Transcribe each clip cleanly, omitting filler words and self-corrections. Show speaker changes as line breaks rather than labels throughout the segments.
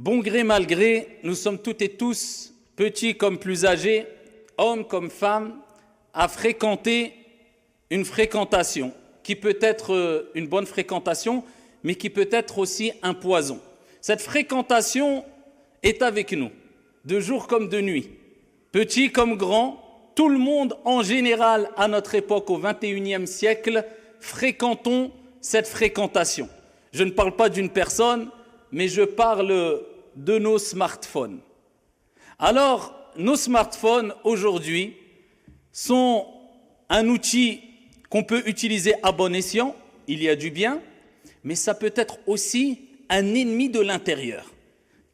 Bon gré, mal gré, nous sommes toutes et tous, petits comme plus âgés, hommes comme femmes, à fréquenter une fréquentation qui peut être une bonne fréquentation, mais qui peut être aussi un poison. Cette fréquentation est avec nous, de jour comme de nuit, petit comme grand. Tout le monde en général à notre époque, au XXIe siècle, fréquentons cette fréquentation. Je ne parle pas d'une personne, mais je parle de nos smartphones. Alors, nos smartphones aujourd'hui sont un outil qu'on peut utiliser à bon escient, il y a du bien, mais ça peut être aussi un ennemi de l'intérieur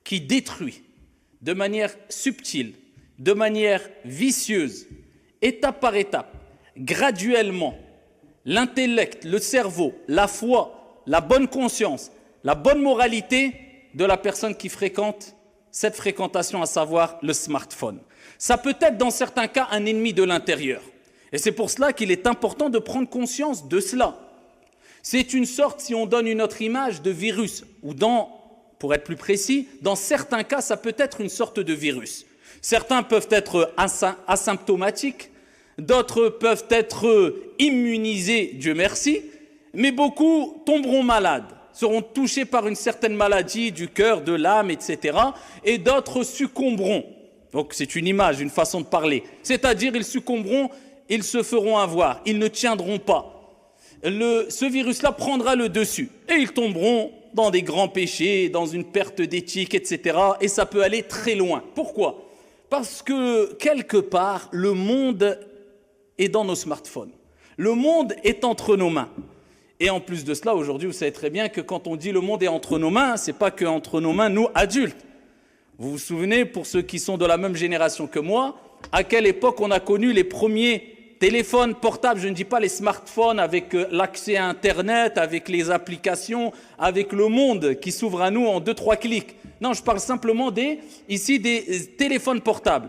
qui détruit de manière subtile, de manière vicieuse, étape par étape, graduellement, l'intellect, le cerveau, la foi, la bonne conscience, la bonne moralité de la personne qui fréquente cette fréquentation, à savoir le smartphone. Ça peut être dans certains cas un ennemi de l'intérieur. Et c'est pour cela qu'il est important de prendre conscience de cela. C'est une sorte, si on donne une autre image, de virus, ou pour être plus précis, dans certains cas, ça peut être une sorte de virus. Certains peuvent être asymptomatiques, d'autres peuvent être immunisés, Dieu merci, mais beaucoup tomberont malades, seront touchés par une certaine maladie du cœur, de l'âme, etc. Et d'autres succomberont. Donc c'est une image, une façon de parler. C'est-à-dire ils succomberont, ils se feront avoir, ils ne tiendront pas. Ce virus-là prendra le dessus et ils tomberont dans des grands péchés, dans une perte d'éthique, etc. Et ça peut aller très loin. Pourquoi ? Parce que quelque part, le monde est dans nos smartphones. Le monde est entre nos mains. Et en plus de cela, aujourd'hui, vous savez très bien que quand on dit le monde est entre nos mains, ce n'est pas qu'entre nos mains, nous, adultes. Vous vous souvenez, pour ceux qui sont de la même génération que moi, à quelle époque on a connu les premiers téléphones portables, je ne dis pas les smartphones avec l'accès à Internet, avec les applications, avec le monde qui s'ouvre à nous en 2-3 clics. Non, je parle simplement des téléphones portables.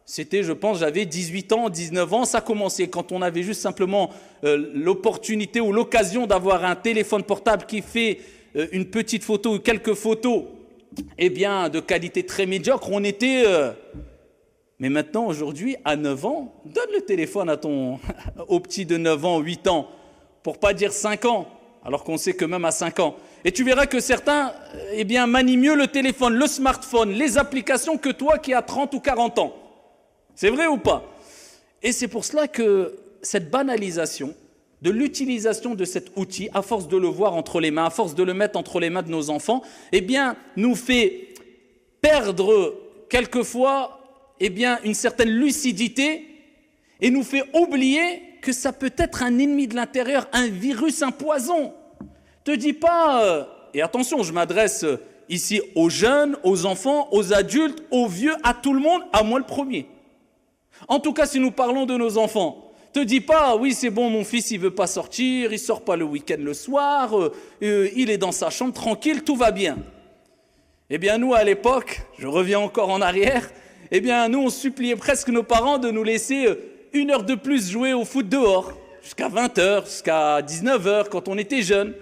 C'était, je pense, j'avais 18 ans, 19 ans, ça commençait quand on avait juste simplement l'opportunité ou l'occasion d'avoir un téléphone portable qui fait une petite photo ou quelques photos, eh bien, de qualité très médiocre, on était... Mais maintenant, aujourd'hui, à 9 ans, donne le téléphone au petit de 9 ans, 8 ans, pour pas dire 5 ans, alors qu'on sait que même à 5 ans. Et tu verras que certains manient mieux le téléphone, le smartphone, les applications que toi qui as 30 ou 40 ans. C'est vrai ou pas ? Et c'est pour cela que cette banalisation de l'utilisation de cet outil, à force de le voir entre les mains, à force de le mettre entre les mains de nos enfants, nous fait perdre quelquefois une certaine lucidité et nous fait oublier que ça peut être un ennemi de l'intérieur, un virus, un poison. Te dis pas, et attention, je m'adresse ici aux jeunes, aux enfants, aux adultes, aux vieux, à tout le monde, à moi le premier. En tout cas, si nous parlons de nos enfants, te dis pas, oui c'est bon, mon fils il veut pas sortir, il sort pas le week-end le soir, il est dans sa chambre tranquille, tout va bien. Eh bien nous à l'époque, je reviens encore en arrière, nous on suppliait presque nos parents de nous laisser 1 heure de plus jouer au foot dehors, jusqu'à 20h, jusqu'à 19h quand on était jeunes.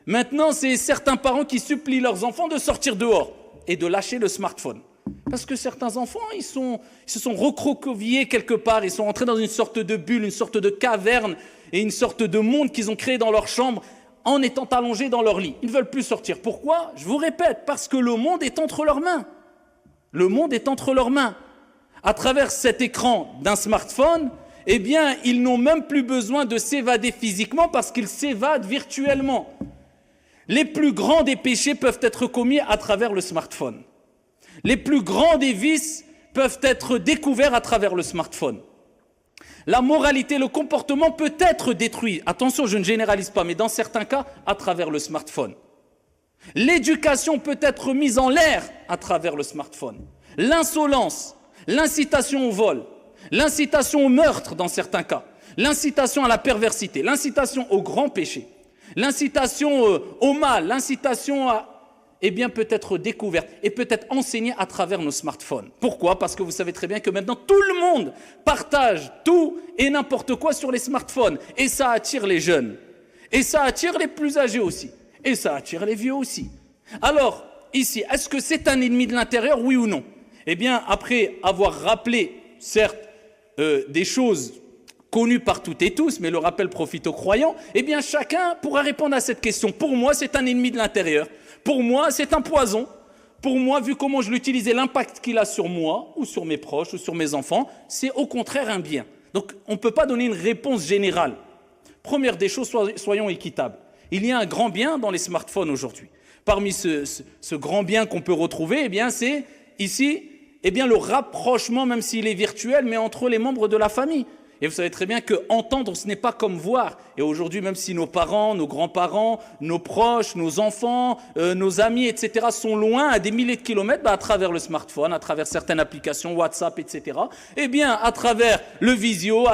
Maintenant, c'est certains parents qui supplient leurs enfants de sortir dehors et de lâcher le smartphone. Parce que certains enfants, ils se sont recroquevillés quelque part, ils sont entrés dans une sorte de bulle, une sorte de caverne et une sorte de monde qu'ils ont créé dans leur chambre en étant allongés dans leur lit. Ils ne veulent plus sortir. Pourquoi ? Je vous répète, parce que le monde est entre leurs mains. Le monde est entre leurs mains. À travers cet écran d'un smartphone, ils n'ont même plus besoin de s'évader physiquement parce qu'ils s'évadent virtuellement. Les plus grands des péchés peuvent être commis à travers le smartphone. Les plus grands des vices peuvent être découverts à travers le smartphone. La moralité, le comportement peut être détruit. Attention, je ne généralise pas, mais dans certains cas, à travers le smartphone. L'éducation peut être mise en l'air à travers le smartphone. L'insolence, l'incitation au vol, l'incitation au meurtre dans certains cas, l'incitation à la perversité, l'incitation au grand péché, l'incitation au mal, l'incitation peut être découverte et peut être enseignée à travers nos smartphones. Pourquoi ? Parce que vous savez très bien que maintenant tout le monde partage tout et n'importe quoi sur les smartphones. Et ça attire les jeunes. Et ça attire les plus âgés aussi. Et ça attire les vieux aussi. Alors, ici, est-ce que c'est un ennemi de l'intérieur, oui ou non? Eh bien, après avoir rappelé, certes, des choses connues par toutes et tous, mais le rappel profite aux croyants, eh bien, chacun pourra répondre à cette question. Pour moi, c'est un ennemi de l'intérieur. Pour moi, c'est un poison. Pour moi, vu comment je l'utilise et l'impact qu'il a sur moi, ou sur mes proches, ou sur mes enfants, c'est au contraire un bien. Donc, on ne peut pas donner une réponse générale. Première des choses, soyons équitables. Il y a un grand bien dans les smartphones aujourd'hui. Parmi ce grand bien qu'on peut retrouver, eh bien, c'est ici le rapprochement, même s'il est virtuel, mais entre les membres de la famille. Et vous savez très bien qu'entendre, ce n'est pas comme voir. Et aujourd'hui, même si nos parents, nos grands-parents, nos proches, nos enfants, nos amis, etc., sont loin à des milliers de kilomètres, à travers le smartphone, à travers certaines applications, WhatsApp, etc., eh bien, à travers le visio,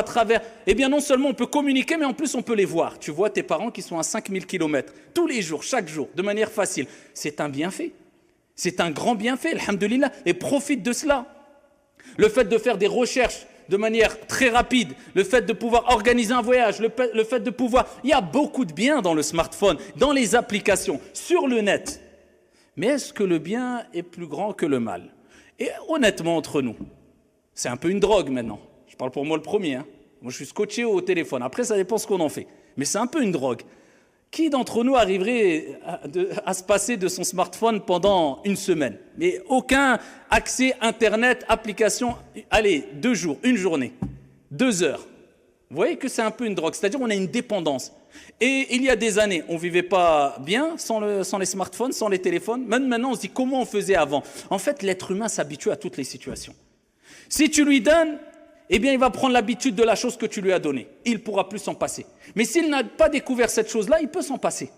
non seulement on peut communiquer, mais en plus on peut les voir. Tu vois tes parents qui sont à 5000 kilomètres, tous les jours, chaque jour, de manière facile. C'est un bienfait. C'est un grand bienfait, alhamdoulilah, et profite de cela. Le fait de faire des recherches de manière très rapide, le fait de pouvoir organiser un voyage, le fait de pouvoir... Il y a beaucoup de biens dans le smartphone, dans les applications, sur le net. Mais est-ce que le bien est plus grand que le mal? Et honnêtement, entre nous, c'est un peu une drogue maintenant. Je parle pour moi le premier. Moi, je suis scotché au téléphone. Après, ça dépend ce qu'on en fait. Mais c'est un peu une drogue. Qui d'entre nous arriverait à se passer de son smartphone pendant une semaine? Mais aucun accès Internet, application, allez, 2 jours, une journée, 2 heures. Vous voyez que c'est un peu une drogue, c'est-à-dire on a une dépendance. Et il y a des années, on ne vivait pas bien sans les smartphones, sans les téléphones. Même maintenant, on se dit comment on faisait avant. En fait, l'être humain s'habitue à toutes les situations. Si tu lui donnes... eh bien, il va prendre l'habitude de la chose que tu lui as donnée. Il ne pourra plus s'en passer. Mais s'il n'a pas découvert cette chose-là, il peut s'en passer.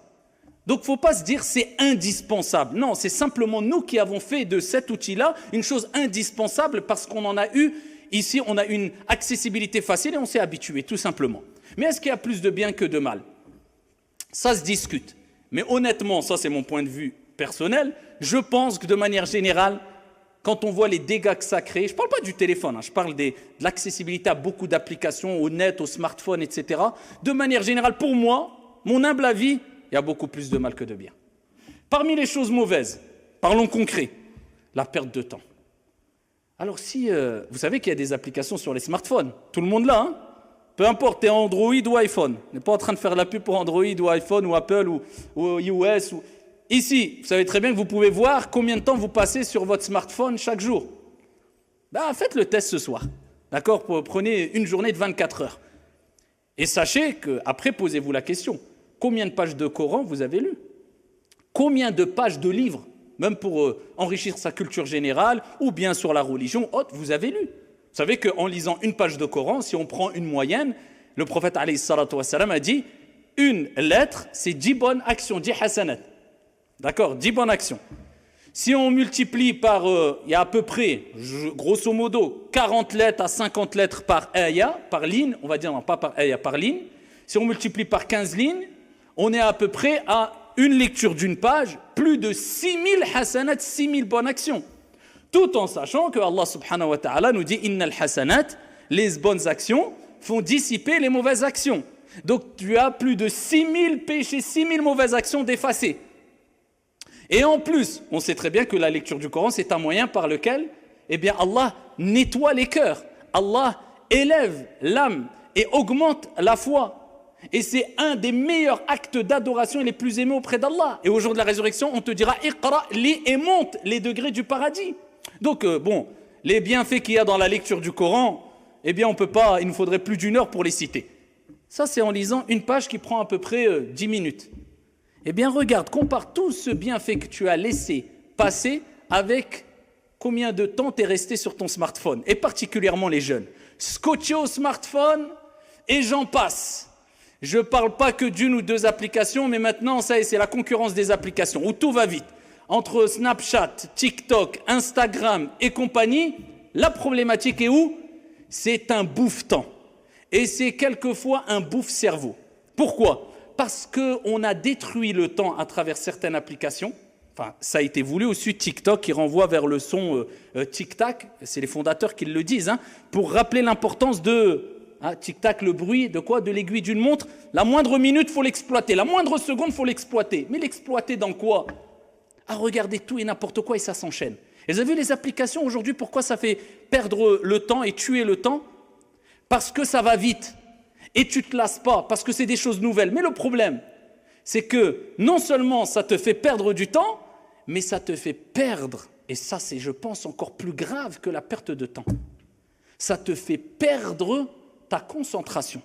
Donc, il ne faut pas se dire c'est indispensable. Non, c'est simplement nous qui avons fait de cet outil-là une chose indispensable parce qu'on en a eu, ici, on a une accessibilité facile et on s'est habitué, tout simplement. Mais est-ce qu'il y a plus de bien que de mal? Ça se discute. Mais honnêtement, ça c'est mon point de vue personnel, je pense que de manière générale, quand on voit les dégâts que ça crée, je ne parle pas du téléphone, je parle de l'accessibilité à beaucoup d'applications, au net, au smartphone, etc. De manière générale, pour moi, mon humble avis, il y a beaucoup plus de mal que de bien. Parmi les choses mauvaises, parlons concret, la perte de temps. Alors si, vous savez qu'il y a des applications sur les smartphones, tout le monde l'a, peu importe, tu es Android ou iPhone, on n'est pas en train de faire la pub pour Android ou iPhone ou Apple ou iOS ou... Ici, vous savez très bien que vous pouvez voir combien de temps vous passez sur votre smartphone chaque jour. Faites le test ce soir. D'accord? Prenez une journée de 24 heures. Et sachez qu'après, posez-vous la question. Combien de pages de Coran vous avez lu? Combien de pages de livres, même pour enrichir sa culture générale, ou bien sur la religion haute, vous avez lu? Vous savez qu'en lisant une page de Coran, si on prend une moyenne, le prophète alayhi salatu wassalam a dit, une lettre, c'est 10 bonnes actions, 10 hasanat. D'accord, 10 bonnes actions. Si on multiplie par, il y a à peu près, grosso modo, 40 lettres à 50 lettres par ayah, par ligne, on va dire, non pas par ayah, par ligne. Si on multiplie par 15 lignes, on est à peu près à une lecture d'une page, plus de 6000 hasanat, 6000 bonnes actions. Tout en sachant que Allah subhanahu wa ta'ala nous dit « Innal hasanat », les bonnes actions font dissiper les mauvaises actions. Donc tu as plus de 6000 péchés, 6000 mauvaises actions d'effacer. Et en plus, on sait très bien que la lecture du Coran, c'est un moyen par lequel Allah nettoie les cœurs. Allah élève l'âme et augmente la foi. Et c'est un des meilleurs actes d'adoration et les plus aimés auprès d'Allah. Et au jour de la résurrection, on te dira « Iqra, lis et monte les degrés du paradis ». Donc, les bienfaits qu'il y a dans la lecture du Coran, on peut pas, il nous faudrait plus d'1 heure pour les citer. Ça, c'est en lisant une page qui prend à peu près 10 minutes. Regarde, compare tout ce bienfait que tu as laissé passer avec combien de temps tu es resté sur ton smartphone, et particulièrement les jeunes. Scotché au smartphone, et j'en passe. Je ne parle pas que d'une ou 2 applications, mais maintenant, ça y est, c'est la concurrence des applications, où tout va vite. Entre Snapchat, TikTok, Instagram et compagnie, la problématique est où? C'est un bouffe-temps. Et c'est quelquefois un bouffe-cerveau. Pourquoi? Parce qu'on a détruit le temps à travers certaines applications. Enfin, ça a été voulu aussi TikTok qui renvoie vers le son tic-tac, c'est les fondateurs qui le disent, pour rappeler l'importance de tic-tac, le bruit, de quoi? De l'aiguille d'une montre. La moindre minute, il faut l'exploiter. La moindre seconde, il faut l'exploiter. Mais l'exploiter dans quoi? à regarder tout et n'importe quoi et ça s'enchaîne. Et vous avez vu les applications aujourd'hui, pourquoi ça fait perdre le temps et tuer le temps? Parce que ça va vite et tu ne te lasses pas, parce que c'est des choses nouvelles. Mais le problème, c'est que non seulement ça te fait perdre du temps, mais ça te fait perdre, et ça c'est, je pense, encore plus grave que la perte de temps, ça te fait perdre ta concentration.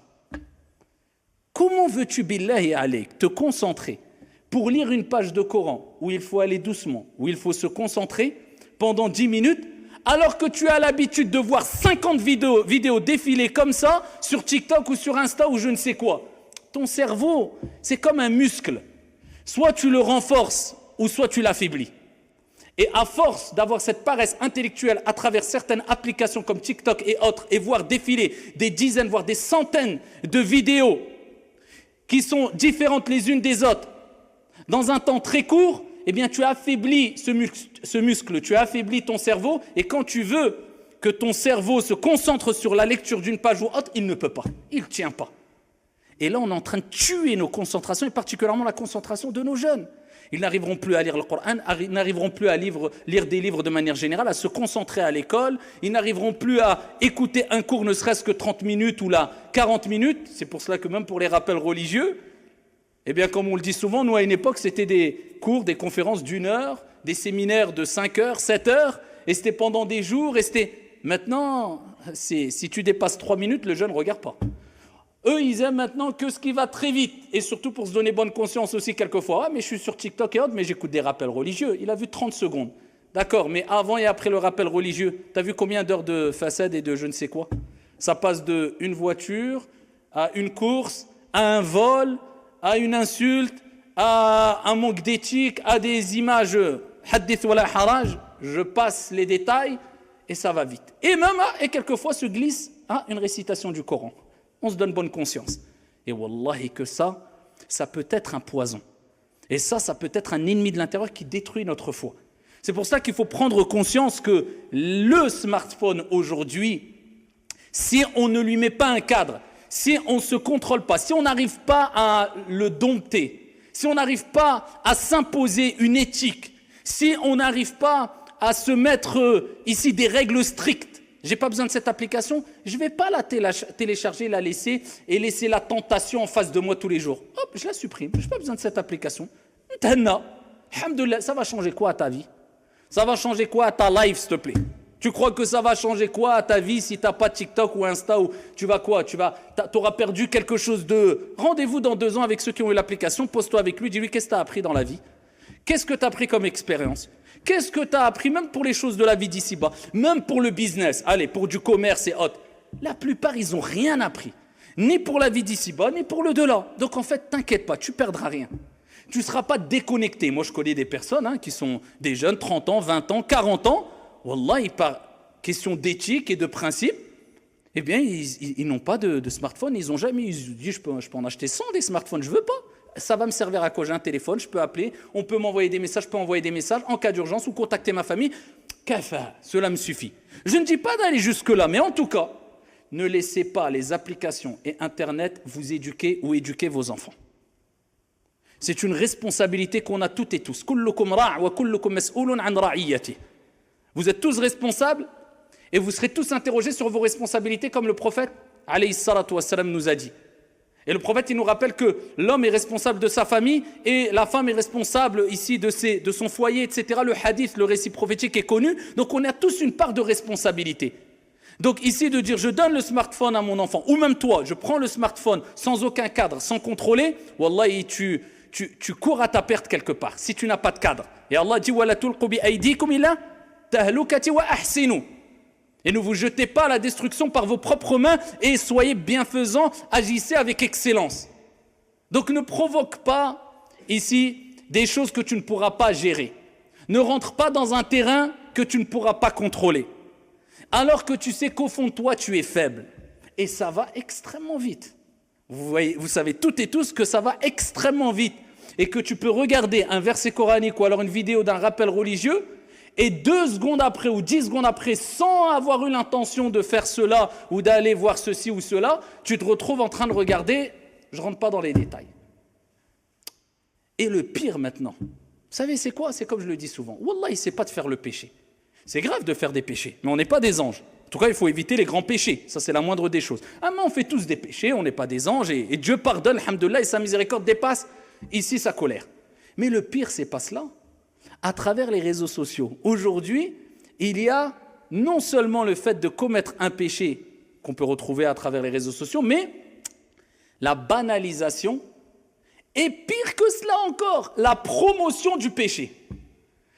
Comment veux-tu, billahi alayk, te concentrer pour lire une page de Coran où il faut aller doucement, où il faut se concentrer pendant 10 minutes, alors que tu as l'habitude de voir 50 vidéos défiler comme ça sur TikTok ou sur Insta ou je ne sais quoi? Ton cerveau, c'est comme un muscle. Soit tu le renforces ou soit tu l'affaiblis. Et à force d'avoir cette paresse intellectuelle à travers certaines applications comme TikTok et autres, et voir défiler des dizaines, voire des centaines de vidéos qui sont différentes les unes des autres, dans un temps très court, eh bien tu affaiblis ce muscle, tu affaiblis ton cerveau, et quand tu veux que ton cerveau se concentre sur la lecture d'une page ou autre, il ne peut pas, il ne tient pas. Et là, on est en train de tuer nos concentrations, et particulièrement la concentration de nos jeunes. Ils n'arriveront plus à lire le Coran, ils n'arriveront plus à lire des livres de manière générale, à se concentrer à l'école, ils n'arriveront plus à écouter un cours ne serait-ce que 30 minutes ou là 40 minutes. C'est pour cela que même pour les rappels religieux, eh bien comme on le dit souvent, nous à une époque c'était des cours, des conférences d'1 heure, des séminaires de 5 heures, 7 heures, et c'était pendant des jours, et c'était... Maintenant, si tu dépasses 3 minutes, le jeune ne regarde pas. Eux, ils aiment maintenant que ce qui va très vite, et surtout pour se donner bonne conscience aussi quelquefois. Ah, mais je suis sur TikTok et autres, mais j'écoute des rappels religieux. Il a vu 30 secondes. D'accord, mais avant et après le rappel religieux, tu as vu combien d'heures de façade et de je ne sais quoi? Ça passe de une voiture à une course, à un vol, à une insulte, à un manque d'éthique, à des images hadith wala haraj. Je passe les détails et ça va vite. Et même, et quelquefois se glisse à une récitation du Coran. On se donne bonne conscience. Et wallahi que ça peut être un poison. Et ça peut être un ennemi de l'intérieur qui détruit notre foi. C'est pour ça qu'il faut prendre conscience que le smartphone aujourd'hui, si on ne lui met pas un cadre, si on ne se contrôle pas, si on n'arrive pas à le dompter, si on n'arrive pas à s'imposer une éthique, si on n'arrive pas à se mettre ici des règles strictes, j'ai pas besoin de cette application, je ne vais pas la télécharger, la laisser et laisser la tentation en face de moi tous les jours. Hop, je la supprime, je n'ai pas besoin de cette application. Alhamdoulilah, ça va changer quoi à ta vie? Ça va changer quoi à ta life, s'il te plaît? Tu crois que ça va changer quoi à ta vie si tu n'as pas TikTok ou Insta ou tu vas quoi? Tu auras perdu quelque chose de... Rendez-vous dans 2 ans avec ceux qui ont eu l'application, pose-toi avec lui, dis-lui qu'est-ce que tu as appris dans la vie? Qu'est-ce que tu as appris comme expérience? Qu'est-ce que tu as appris, même pour les choses de la vie d'ici-bas, même pour le business, allez, pour du commerce et autres? La plupart, ils n'ont rien appris, ni pour la vie d'ici-bas, ni pour le delà. Donc en fait, t'inquiète pas, tu perdras rien. Tu ne seras pas déconnecté. Moi, je connais des personnes qui sont des jeunes, 30 ans, 20 ans, 40 ans. Wallah, par question d'éthique et de principe, eh bien, ils n'ont pas de smartphone. Ils n'ont jamais... Ils se disent, je peux en acheter 100 des smartphones, je ne veux pas. Ça va me servir à quoi? J'ai un téléphone, je peux appeler, on peut m'envoyer des messages, je peux envoyer des messages en cas d'urgence ou contacter ma famille. Cela me suffit. Je ne dis pas d'aller jusque-là, mais en tout cas, ne laissez pas les applications et Internet vous éduquer ou éduquer vos enfants. C'est une responsabilité qu'on a toutes et tous. Vous êtes tous responsables et vous serez tous interrogés sur vos responsabilités comme le prophète alayhi salatu wassalam nous a dit. Et le prophète, il nous rappelle que l'homme est responsable de sa famille et la femme est responsable ici de son foyer, etc. Le hadith, le récit prophétique est connu. Donc on a tous une part de responsabilité. Donc ici de dire je donne le smartphone à mon enfant, ou même toi, je prends le smartphone sans aucun cadre, sans contrôler, wallahi tu cours à ta perte quelque part, si tu n'as pas de cadre. Et Allah dit وَلَا تُلْقُوا بِأَيْدِيكُمْ إِلَّا تَهْلُكَةِ وَأَحْسِنُوا. Et ne vous jetez pas à la destruction par vos propres mains et soyez bienfaisants, agissez avec excellence. Donc ne provoque pas ici des choses que tu ne pourras pas gérer. Ne rentre pas dans un terrain que tu ne pourras pas contrôler. Alors que tu sais qu'au fond de toi, tu es faible. Et ça va extrêmement vite. Vous savez toutes et tous que ça va extrêmement vite. Et que tu peux regarder un verset coranique ou alors une vidéo d'un rappel religieux et 2 secondes après ou 10 secondes après, sans avoir eu l'intention de faire cela ou d'aller voir ceci ou cela, tu te retrouves en train de regarder, je ne rentre pas dans les détails. Et le pire maintenant, savez, c'est quoi? C'est comme je le dis souvent. Wallah, c'est pas de faire le péché. C'est grave de faire des péchés, mais on n'est pas des anges. En tout cas, il faut éviter les grands péchés. Ça, c'est la moindre des choses. Ah, mais on fait tous des péchés, on n'est pas des anges, et Dieu pardonne, alhamdoulilah, et sa miséricorde dépasse ici sa colère. Mais le pire, c'est pas cela. À travers les réseaux sociaux, aujourd'hui, il y a non seulement le fait de commettre un péché qu'on peut retrouver à travers les réseaux sociaux, mais la banalisation, et pire que cela encore, la promotion du péché.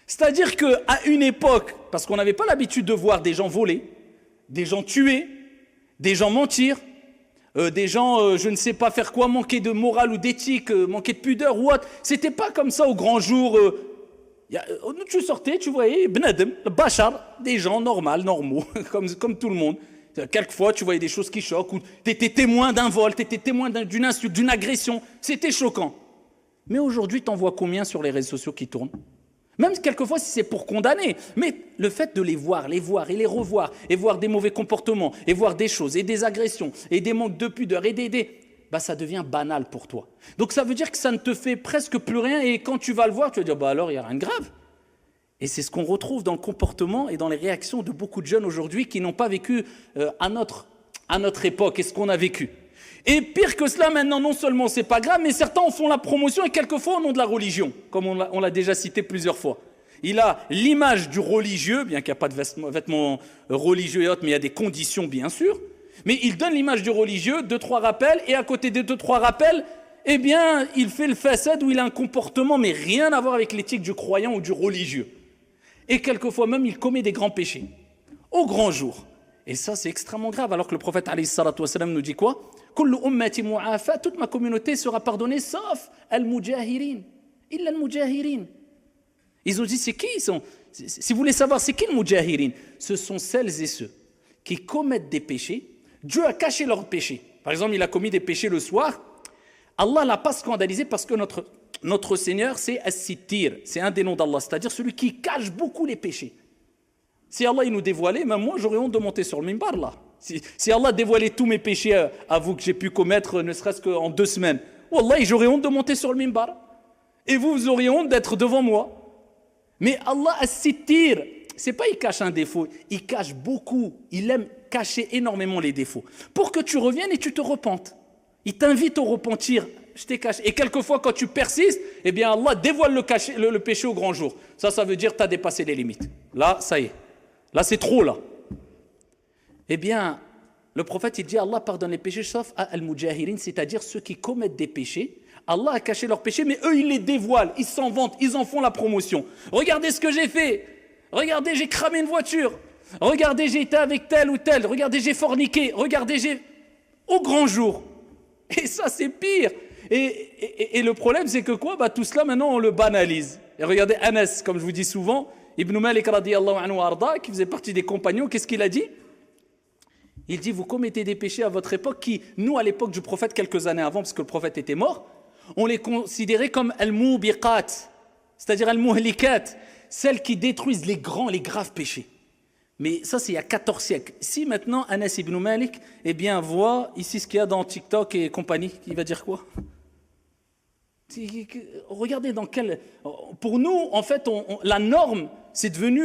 C'est-à-dire qu'à une époque, parce qu'on n'avait pas l'habitude de voir des gens voler, des gens tuer, des gens mentir, des gens, je ne sais pas faire quoi, manquer de morale ou d'éthique, manquer de pudeur ou autre. C'était pas comme ça au grand jour. Tu sortais, tu voyais, Benadem, Bachar, des gens normaux, comme tout le monde. Quelquefois, tu voyais des choses qui choquent, ou tu étais témoin d'un vol, tu étais témoin d'une insulte, d'une agression. C'était choquant. Mais aujourd'hui, tu en vois combien sur les réseaux sociaux qui tournent? Même quelquefois, si c'est pour condamner. Mais le fait de les voir et les revoir, et voir des mauvais comportements, et voir des choses, et des agressions, et des manques de pudeur, ça devient banal pour toi. Donc ça veut dire que ça ne te fait presque plus rien, et quand tu vas le voir, tu vas dire, alors, il n'y a rien de grave. Et c'est ce qu'on retrouve dans le comportement et dans les réactions de beaucoup de jeunes aujourd'hui qui n'ont pas vécu à notre époque et ce qu'on a vécu. Et pire que cela, maintenant, non seulement c'est pas grave, mais certains en font la promotion et quelquefois au nom de la religion, comme on l'a déjà cité plusieurs fois. Il a l'image du religieux, bien qu'il n'y a pas de vêtements religieux et autres, mais il y a des conditions, bien sûr. Mais il donne l'image du religieux, 2-3 rappels, et à côté des 2-3 rappels, eh bien, il fait le façade où il a un comportement, mais rien à voir avec l'éthique du croyant ou du religieux. Et quelquefois même, il commet des grands péchés, au grand jour. Et ça, c'est extrêmement grave, alors que le prophète alayhi salatu wassalam nous dit quoi? Kullu ummati mu'afa, toute ma communauté sera pardonnée, sauf al-mujahirin. Illa al-mujahirin. Ils ont dit, c'est qui ils sont? Si vous voulez savoir, c'est qui le mujahirin? Ce sont celles et ceux qui commettent des péchés. Dieu a caché leurs péchés. Par exemple, il a commis des péchés le soir. Allah l'a pas scandalisé parce que notre Seigneur, c'est As-Sittir. C'est un des noms d'Allah, c'est-à-dire celui qui cache beaucoup les péchés. Si Allah il nous dévoilait, même moi, j'aurais honte de monter sur le mimbar, là. Si Allah dévoilait tous mes péchés à vous que j'ai pu commettre, ne serait-ce qu'en 2 semaines, Wallah, j'aurais honte de monter sur le mimbar. Et vous auriez honte d'être devant moi. Mais Allah As-Sittir, c'est pas il cache un défaut, il cache beaucoup. Il aime cacher énormément les défauts. Pour que tu reviennes et tu te repentes. Il t'invite au repentir. Je t'ai caché. Et quelquefois, quand tu persistes, eh bien Allah dévoile le péché au grand jour. Ça veut dire que tu as dépassé les limites. Là, ça y est. Là, c'est trop, là. Eh bien, le prophète, il dit, Allah pardonne les péchés, sauf à al-mujahirin, c'est-à-dire ceux qui commettent des péchés. Allah a caché leurs péchés, mais eux, ils les dévoilent, ils s'en vantent, ils en font la promotion. Regardez ce que j'ai fait. Regardez, j'ai cramé une voiture. Regardez, j'ai été avec tel ou tel. Regardez, j'ai forniqué. Regardez, j'ai... Au grand jour. Et ça, c'est pire. Et le problème, c'est que quoi? Tout cela, maintenant, on le banalise. Et regardez, Anas, comme je vous dis souvent, Ibn Malik radiyallahu anhu arda, qui faisait partie des compagnons, qu'est-ce qu'il a dit? Il dit, vous commettez des péchés à votre époque qui, nous, à l'époque du prophète, quelques années avant, parce que le prophète était mort, on les considérait comme al-mubiqat, c'est-à-dire al-muhlikat, celles qui détruisent les grands, les graves péchés. Mais ça, c'est il y a 14 siècles. Si maintenant, Anas ibn Malik, eh bien, voit ici ce qu'il y a dans TikTok et compagnie, il va dire quoi? Regardez dans quel... Pour nous, en fait, la norme, c'est devenu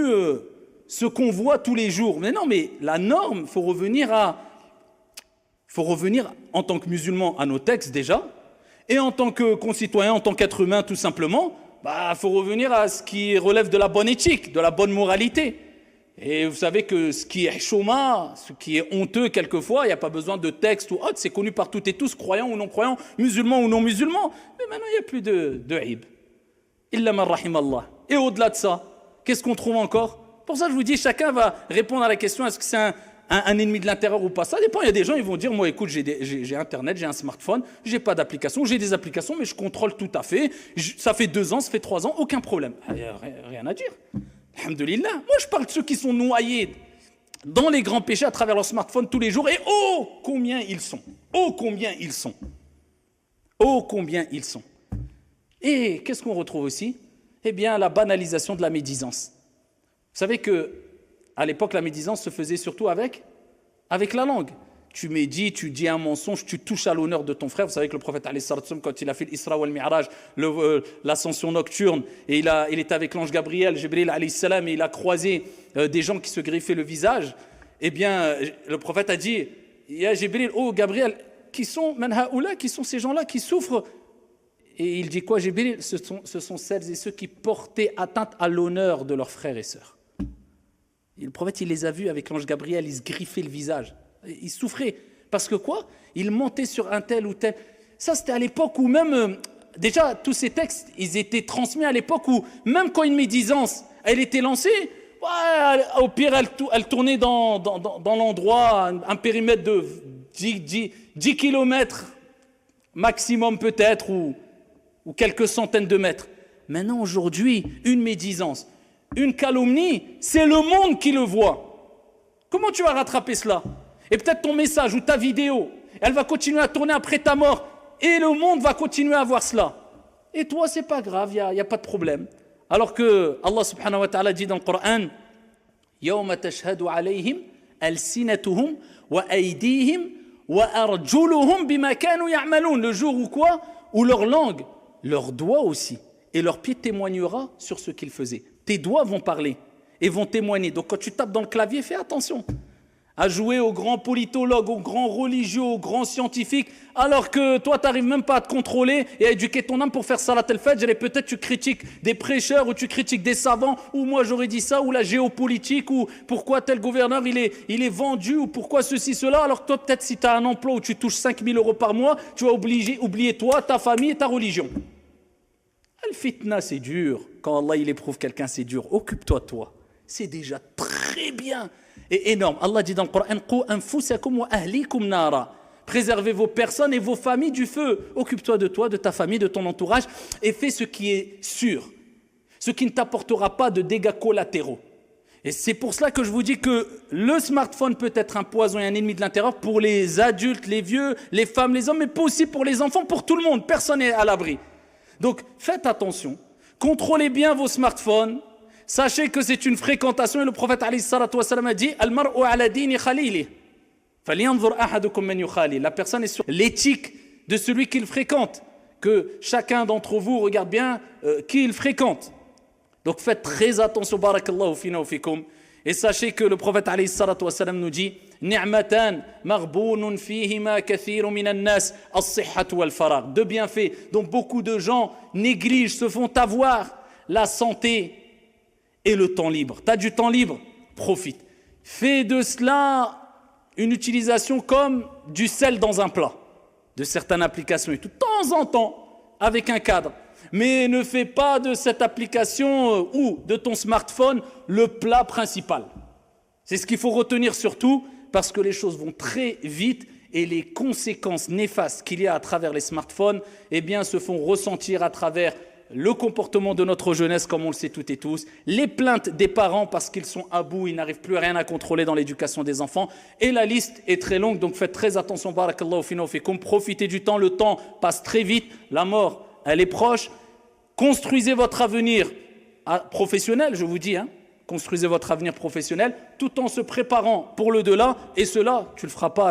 ce qu'on voit tous les jours. Mais non, mais la norme, il faut revenir en tant que musulman à nos textes déjà, et en tant que concitoyen, en tant qu'être humain tout simplement, faut revenir à ce qui relève de la bonne éthique, de la bonne moralité. Et vous savez que ce qui est chouma, ce qui est honteux quelquefois, il n'y a pas besoin de texte ou autre, c'est connu par toutes et tous, croyants ou non croyants, musulmans ou non musulmans. Mais maintenant, il n'y a plus de hib. Illa man rahim Allah. Et au-delà de ça, qu'est-ce qu'on trouve encore? Pour ça, je vous dis, chacun va répondre à la question, est-ce que c'est un ennemi de l'intérieur ou pas? Ça dépend, il y a des gens, ils vont dire, moi écoute, j'ai Internet, j'ai un smartphone, j'ai pas d'application, j'ai des applications, mais je contrôle tout à fait, ça fait 2 ans, ça fait 3 ans, aucun problème. Rien à dire. Alhamdulillah. Moi, je parle de ceux qui sont noyés dans les grands péchés à travers leur smartphone tous les jours. Et oh, combien ils sont. Oh, combien ils sont. Oh, combien ils sont. Et qu'est-ce qu'on retrouve aussi? Eh bien, la banalisation de la médisance. Vous savez qu'à l'époque, la médisance se faisait surtout avec la langue. tu médites, tu dis un mensonge, tu touches à l'honneur de ton frère. Vous savez que le prophète, quand il a fait l'Isra wal Mi'raj, l'ascension nocturne, et il était avec l'ange Gabriel, Jibril alayhi salam, et il a croisé des gens qui se griffaient le visage. Eh bien, le prophète a dit, Ya Jibril, oh Gabriel, qui sont ces gens-là qui souffrent? Et il dit quoi, Jibril? Ce sont celles et ceux qui portaient atteinte à l'honneur de leurs frères et sœurs. Et le prophète, il les a vus avec l'ange Gabriel, ils se griffaient le visage. Ils souffraient. Parce que quoi? Ils montaient sur un tel ou tel. Ça, c'était à l'époque où même... déjà, tous ces textes, ils étaient transmis à l'époque où, même quand une médisance, elle était lancée, au pire, elle tournait dans l'endroit, un périmètre de 10 kilomètres maximum peut-être, ou quelques centaines de mètres. Maintenant, aujourd'hui, une médisance, une calomnie, c'est le monde qui le voit. Comment tu vas rattraper cela? Et peut-être ton message ou ta vidéo, elle va continuer à tourner après ta mort, et le monde va continuer à voir cela. Et toi, c'est pas grave, il n'y a pas de problème. Alors que Allah subhanahu wa ta'ala dit dans le Coran, يَوْمَ تَشْهَدُ عَلَيْهِمْ أَلْسِنَتُهُمْ وَأَيْدِيهِمْ وَأَرْجُلُهُمْ بِمَا كَانُوا يَعْمَلُونَ. Le jour où quoi? Où leur langue, leurs doigts aussi, et leurs pieds témoignera sur ce qu'ils faisaient. Tes doigts vont parler et vont témoigner. Donc quand tu tapes dans le clavier, fais attention à jouer aux grands politologues, aux grands religieux, aux grands scientifiques, alors que toi, tu n'arrives même pas à te contrôler et à éduquer ton âme pour faire salat al-fajr, et peut-être tu critiques des prêcheurs, ou tu critiques des savants, ou moi j'aurais dit ça, ou la géopolitique, ou pourquoi tel gouverneur il est vendu, ou pourquoi ceci, cela, alors que toi, peut-être si tu as un emploi où tu touches 5 000 € par mois, tu vas oublier toi, ta famille et ta religion. Al-fitna, c'est dur. Quand Allah il éprouve quelqu'un, c'est dur. Occupe-toi de toi. C'est déjà très bien et énorme. Allah dit dans le Coran, Qu anfusakum wa ahlikum nara. Préservez vos personnes et vos familles du feu. Occupe-toi de toi, de ta famille, de ton entourage, et fais ce qui est sûr, ce qui ne t'apportera pas de dégâts collatéraux. Et c'est pour cela que je vous dis que le smartphone peut être un poison et un ennemi de l'intérieur pour les adultes, les vieux, les femmes, les hommes, mais pas aussi pour les enfants, pour tout le monde. Personne n'est à l'abri. Donc faites attention, contrôlez bien vos smartphones. Sachez que c'est une fréquentation, et le prophète alayhi salatu wa salam a dit Al-mar'u ala dini khalili. Falyanzur ahadukum man yukhali. La personne est sur l'éthique de celui qu'il fréquente. Que chacun d'entre vous regarde bien qui il fréquente. Donc faites très attention, barakallahu fina wa fikum. Et sachez que le prophète alayhi salatu wa salam nous dit Ni'matan maghbounun fihima kathirun minan nas as-sihhatu wal faragh. De bienfaits dont beaucoup de gens négligent, se font avoir: la santé et le temps libre. Tu as du temps libre, profite. Fais de cela une utilisation comme du sel dans un plat, de certaines applications et tout, de temps en temps, avec un cadre. Mais ne fais pas de cette application ou de ton smartphone le plat principal. C'est ce qu'il faut retenir surtout, parce que les choses vont très vite et les conséquences néfastes qu'il y a à travers les smartphones, eh bien, se font ressentir à travers le comportement de notre jeunesse, comme on le sait toutes et tous, les plaintes des parents parce qu'ils sont à bout, ils n'arrivent plus à rien à contrôler dans l'éducation des enfants, et la liste est très longue, donc faites très attention, barakallahu fina wa fikum, profitez du temps, le temps passe très vite, la mort, elle est proche, construisez votre avenir professionnel, je vous dis, construisez votre avenir professionnel, tout en se préparant pour le delà, et cela, tu ne le feras pas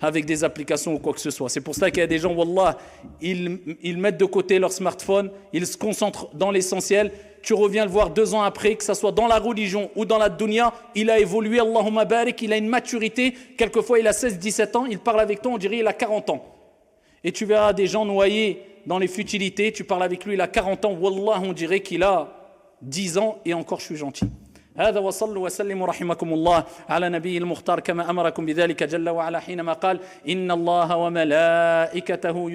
avec des applications ou quoi que ce soit. C'est pour ça qu'il y a des gens, wallah, ils mettent de côté leur smartphone, ils se concentrent dans l'essentiel. Tu reviens le voir 2 ans après, que ce soit dans la religion ou dans la dunya, il a évolué, Allahumma barik, il a une maturité. Quelquefois, il a 16-17 ans, il parle avec toi, on dirait il a 40 ans. Et tu verras des gens noyés dans les futilités, tu parles avec lui, il a 40 ans, wallah, on dirait qu'il a 10 ans et encore je suis gentil. هذا وصلوا وسلموا رحمكم الله على نبي المختار كما أمركم بذلك جل وعلا حينما قال إن الله وملائكته